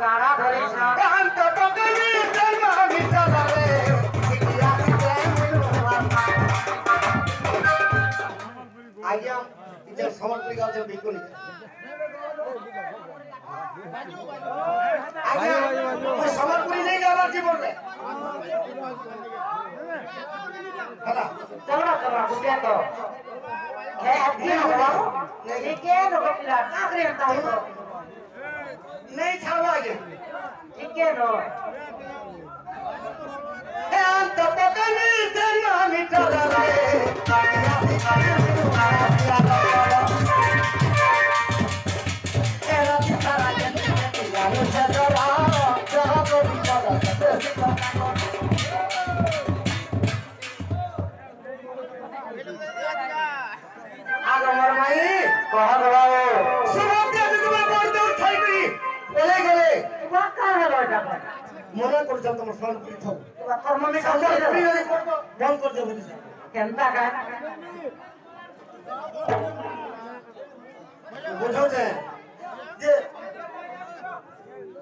কারা ধরিস না কান্ত টকলি জন্ম মিটালে শিখিয়া দিতে আইয়া ইজে সমর্পিত আছে বিকুনি আইয়া সমর্পণ নেই যাবার জীবনে হ্যাঁ চলো চলো বুঝিয়া তো হে আদি হলো একে রকমলা কাকরে তাই তো नहीं छावा आगे ঠিক নো अंत पकनी जन्म मिटला रे एरा तारा जन्म यारो सदरा जहां को बिचारा आगो मरमाई কহ গো सुबह के तुम्हें बोल दो उठाई करी चले गए বাকা হলো এটা মনে করছো তোমার ফোন করি থাকো তোর মনে আমরা কাছে ফ্রি হলে করব বন্ধ করে দেব কেনটা কা বুঝো যে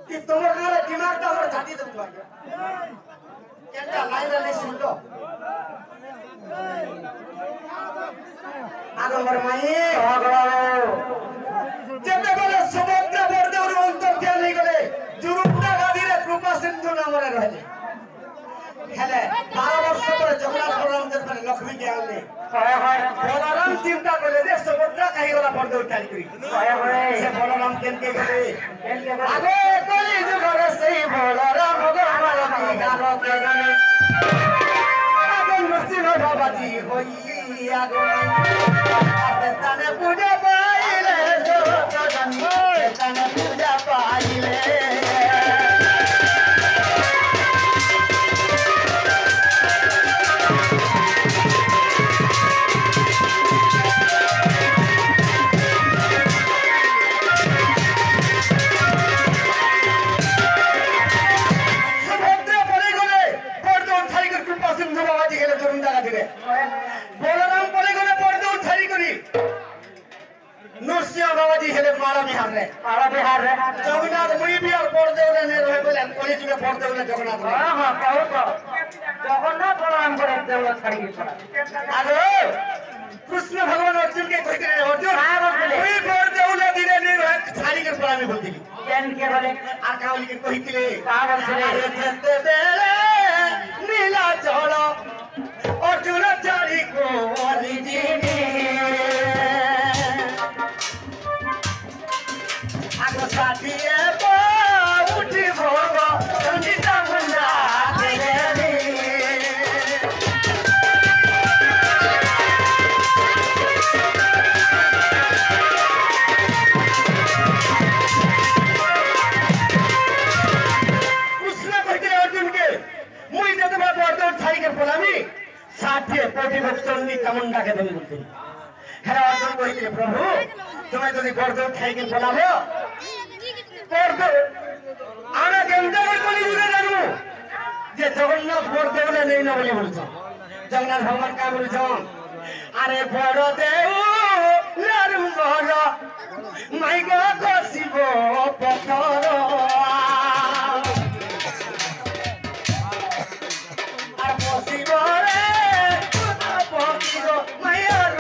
কি তোমার কারে দিমাগটা আমরা ছাড়িয়ে দেব আগে কেনটা লাইন লাইন শুনলো আগমর মাই কহ গো যেতে বলে সমুদ্র বর্দেওর অন্তর দিয়ে নিয়ে গেলে জুরুপটা গাদিরে কৃপা সিন্ধু নামরে রইলে হেলে 12 বছর পরে জগন্নাথ বলরামদের মানে লক্ষ্মীকে আনলে হয় হয় বলরাম চিন্তা করলে যে সমুদ্র কাহি গলা বর্দেও চাই করি হয় হয় সে বলরাম কেনকে গেলে কেনকে আগে কলি যুগরে সেই বলরাম ভগবান গারকে গলে আগে নসিব বাবাজি হই আগে আতে তানে পূজা পাইলে জগনি তানে পূজা পাইলে আরা বিহার রে জগন্নাথ মুই বিয়ার পড়দেওলে নে রহে বলেন কলি যুগে পড়দেওলে জগন্নাথ হ্যাঁ হ্যাঁ কও তো জগন্নাথ প্রণাম করে দেওল ছাড়ি পড়া আরে কৃষ্ণ ভগবান অর্জুনকে কইতে অর্জুন হ্যাঁ বলে মুই পড়দেওলে দিনে নে রহে ছাড়ি কে প্রণাম বলতিলি কেন কে বলে আর কাউলিকে কইতিলে কা বলছিলে আরে যেতে বেলে নীলা জল অর্জুন ছাড়ি কোলি দিনে আগো সাথিয়ে উঠি ভোগ সঞ্জিতা মুন্ডা দেবী কৃষ্ণ কইতে অর্জুনকে মুই যেতে বর্দ ছাড়িকে বলামি সাথিয়ে প্রতিভোগ সঞ্জিতা মুন্ডাকে দেবী বলতে হ্যাঁ অর্জুন কইতে প্রভু তুমি যদি বর্দ ছাড়িকে বলাবো আমরা কেন্দ্রের বলি বুঝে জানবো যে জগন্নাথ বড়দেউলে নেই না বলে বলছ জগন্নাথ ভগবান কা বলছ আরে বড় দেউ বড় মাই গো কসিব পথর আর বসিব রে পথির মায়ার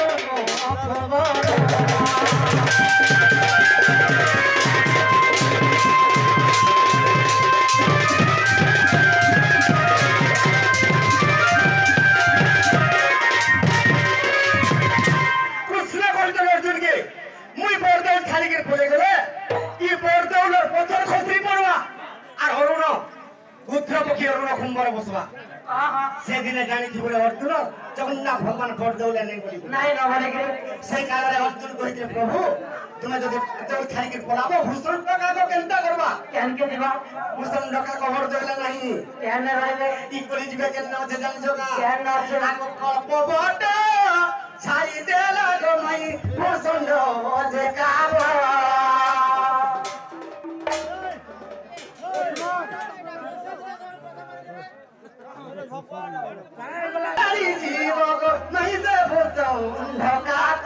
খবর সেদিনে জানিছি বলে অর্জুন জগন্নাথ ভগবান বড়দেউলে নেই বলি নাই না বলে কি সেই কারণে অর্জুন কইতে প্রভু তুমি যদি দেউল ছাড়িকে পড়াবো ভূষণ টাকা কেনটা করবা কেন কে দিবা ভূষণ টাকা কবর দেউলে নাই কেন রইলে ই কলি দিবে কেন আছে জানিছো না কেন আছে আগো কপবট ছাড়ি দেলা গো মাই ভূষণ যে কাবা জীবক নাই যে ভূতং ঢকাত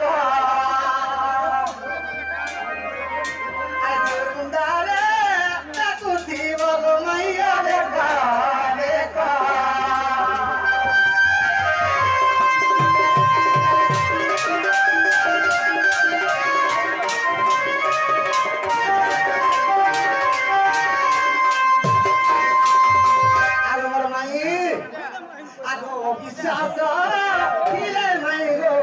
আরে দুর্গুন্দারে তাকু চাচা ছিলে নাই গো